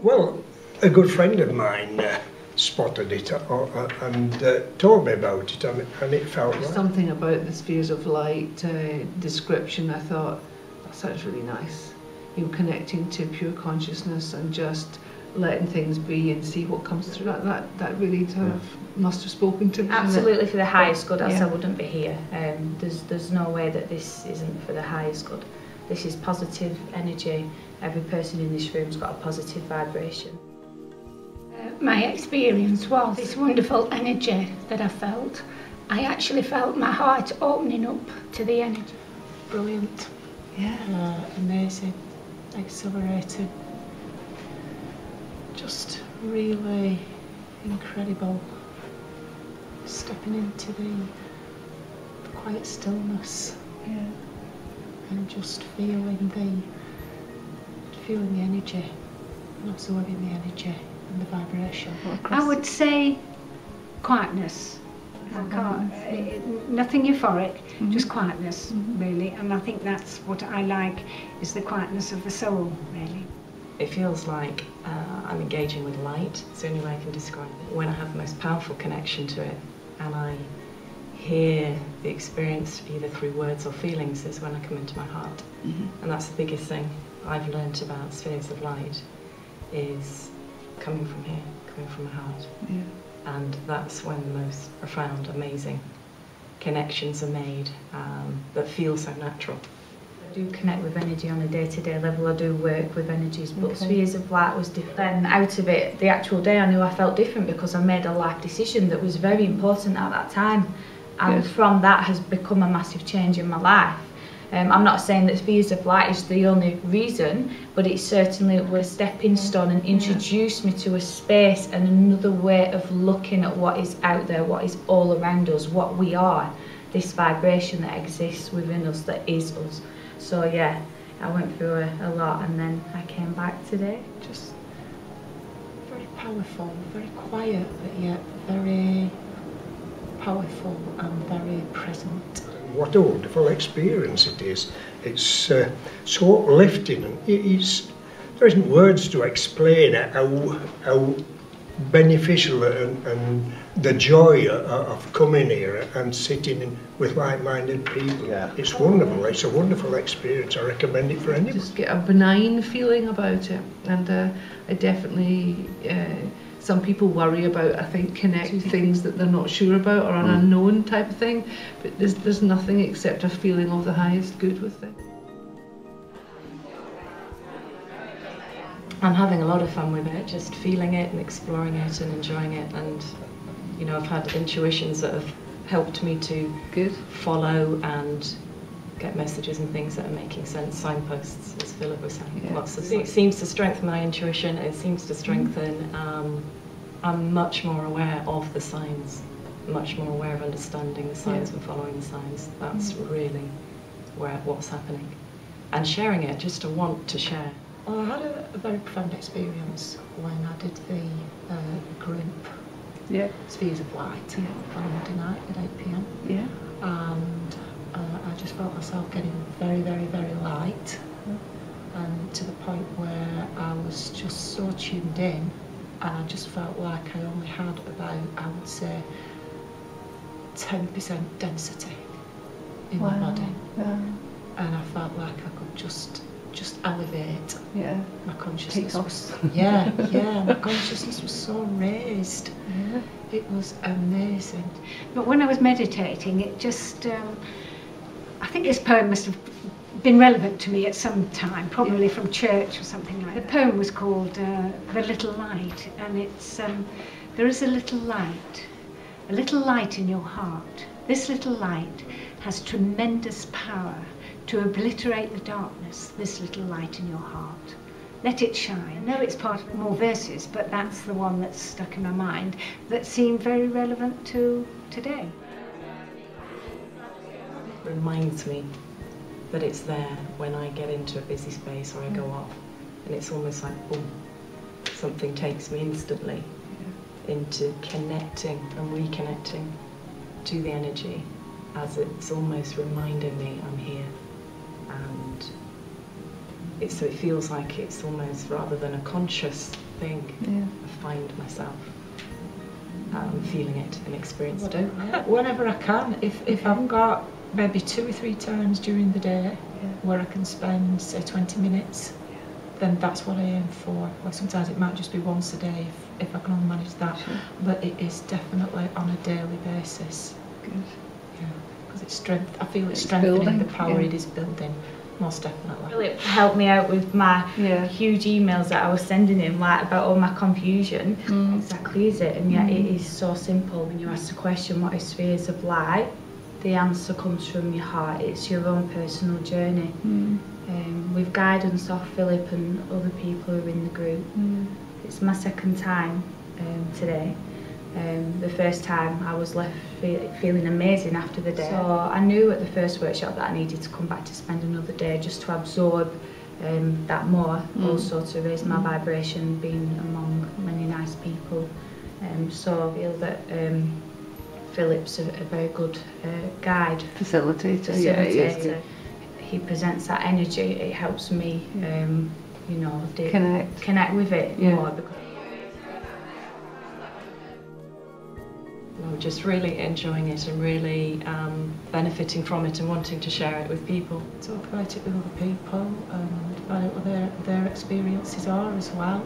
Well, a good friend of mine spotted it and told me about it, and it felt right. Something about the spheres of light description, I thought, that sounds really nice. You connecting to pure consciousness and just letting things be and see what comes through. That really must have spoken to me. Absolutely for the highest good, else I wouldn't be here. There's no way that this isn't for the highest good. This is positive energy. Every person in this room's got a positive vibration. My experience was this wonderful energy that I felt. I actually felt my heart opening up to the energy. Brilliant. Yeah. Amazing. Exhilarating. Just really incredible. Stepping into the quiet stillness. Yeah. And just feeling the energy and absorbing the energy and the vibration. I would say quietness. Nothing euphoric, just quietness, really. And I think that's what I like, is the quietness of the soul, really. It feels like I'm engaging with light. It's the only way I can describe it. When I have the most powerful connection to it and I hear the experience either through words or feelings is when I come into my heart. And that's the biggest thing I've learnt about spheres of light, is coming from here, coming from my heart. Yeah. And that's when the most profound, amazing connections are made that feel so natural. I do connect with energy on a day-to-day level. I do work with energies, but spheres of light was different. Then out of it, the actual day, I knew I felt different because I made a life decision that was very important at that time. And from that has become a massive change in my life. I'm not saying that spheres of light is the only reason, but it certainly was a stepping stone and introduced me to a space and another way of looking at what is out there, what is all around us, what we are, this vibration that exists within us, that is us. So yeah, I went through a lot and then I came back today. Just very powerful, very quiet, but yet very powerful and very present. What a wonderful experience it is. It's so uplifting, and there isn't words to explain how beneficial and the joy of coming here and sitting with like-minded people. Yeah. It's wonderful. It's a wonderful experience. I recommend it for anyone. Just get a benign feeling about it, and I definitely. Some people worry about, I think, connecting things that they're not sure about or an unknown type of thing, but there's nothing except a feeling of the highest good with it. I'm having a lot of fun with it, just feeling it and exploring it and enjoying it, and you know, I've had intuitions that have helped me to follow and get messages and things that are making sense, signposts, as Philip was saying. Lots of, it seems to strengthen my intuition, it seems to strengthen, I'm much more aware of the signs, much more aware of understanding the signs and following the signs. That's really what's happening. And sharing it, just to want to share. Well, I had a very profound experience when I did the group Spheres of Light on Monday night at 8 p.m. And I just felt myself getting very, very, very light, and to the point where I was just so tuned in, and I just felt like I only had about, I would say, 10% density in my body. And I felt like I could just elevate. My consciousness was, my consciousness was so raised. It was amazing. But when I was meditating, it just, I think this poem must have been relevant to me at some time, probably from church or something like that. The poem was called The Little Light, and it's, there is a little light in your heart. This little light has tremendous power to obliterate the darkness, this little light in your heart. Let it shine. I know it's part of more verses, but that's the one that's stuck in my mind that seemed very relevant to today. Reminds me that it's there when I get into a busy space or I go off, and it's almost like boom, something takes me instantly into connecting and reconnecting to the energy, as it's almost reminding me I'm here. And so it feels like it's almost, rather than a conscious thing, I find myself feeling it and experiencing it. Whenever I can, if I've got maybe 2 or 3 times during the day where I can spend, say, 20 minutes, then that's what I aim for. Or sometimes it might just be once a day if I can only manage that. Sure. But it is definitely on a daily basis. Good. Yeah, because I feel it's strengthening building. The power it is building. Most definitely. Really helped me out with my huge emails that I was sending him, like about all my confusion. Exactly, is it? And yet it is so simple. When you ask the question, what is spheres of light? The answer comes from your heart. It's your own personal journey. With guidance of Philip and other people who are in the group. It's my second time today. The first time I was left feeling amazing after the day. So I knew at the first workshop that I needed to come back to spend another day just to absorb that more, also to raise my vibration, being among many nice people. So I feel that Philip's a very good guide. Facilitator. Yeah. He presents that energy. It helps me, you know, connect with it more. Well, just really enjoying it and really benefiting from it and wanting to share it with people. Talk about it with other people and find out what their experiences are as well.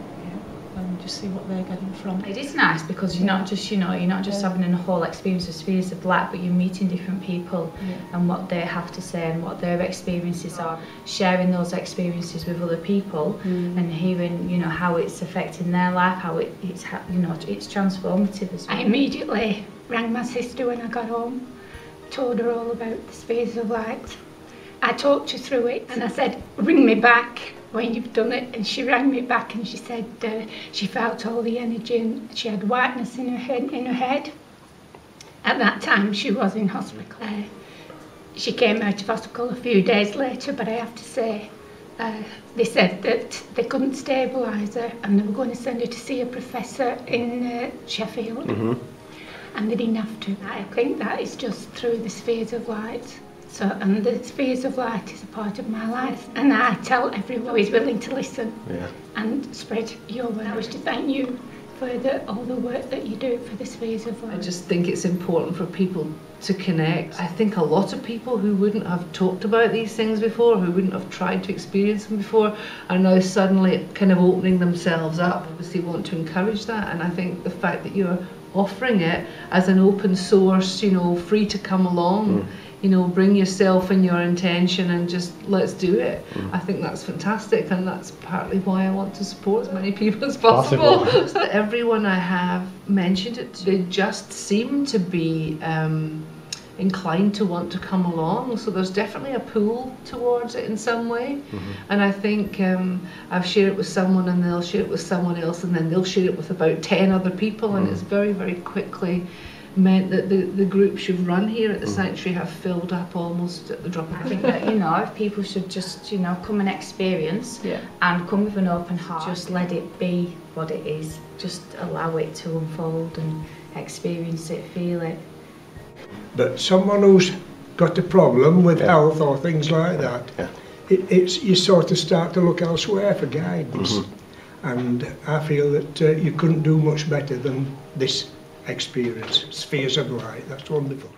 And just see what they're getting from it. It is nice because you're not just, you're not just having a whole experience of spheres of light, but you're meeting different people and what they have to say and what their experiences are, sharing those experiences with other people and hearing, how it's affecting their life, how it's transformative as well. I immediately rang my sister when I got home, told her all about the spheres of light. I talked her through it and I said, ring me back when you've done it, and she rang me back and she said she felt all the energy and she had whiteness in her head. At that time she was in hospital. She came out of hospital a few days later, but I have to say they said that they couldn't stabilise her and they were going to send her to see a professor in Sheffield, and they didn't have to. I think that is just through the spheres of light. So, and the spheres of light is a part of my life, and I tell everyone who is willing to listen and spread your word. I wish to thank you for all the work that you do for the spheres of light. I just think it's important for people to connect. I think a lot of people who wouldn't have talked about these things before, who wouldn't have tried to experience them before, are now suddenly kind of opening themselves up. Obviously want to encourage that, and I think the fact that you're offering it as an open source, free to come along, bring yourself and your intention and just let's do it. I think that's fantastic, and that's partly why I want to support as many people as possible. Everyone I have mentioned it, they just seem to be inclined to want to come along, so there's definitely a pull towards it in some way. And I think I've shared it with someone and they'll share it with someone else and then they'll share it with about 10 other people, and it's very, very quickly meant that the groups you've run here at the sanctuary have filled up almost at the drop of a hat. I think that, if people should just, come and experience and come with an open heart, just let it be what it is. Just allow it to unfold and experience it, feel it. But someone who's got a problem with health or things like that, you sort of start to look elsewhere for guidance. And I feel that you couldn't do much better than this experience. Spheres of light, that's wonderful.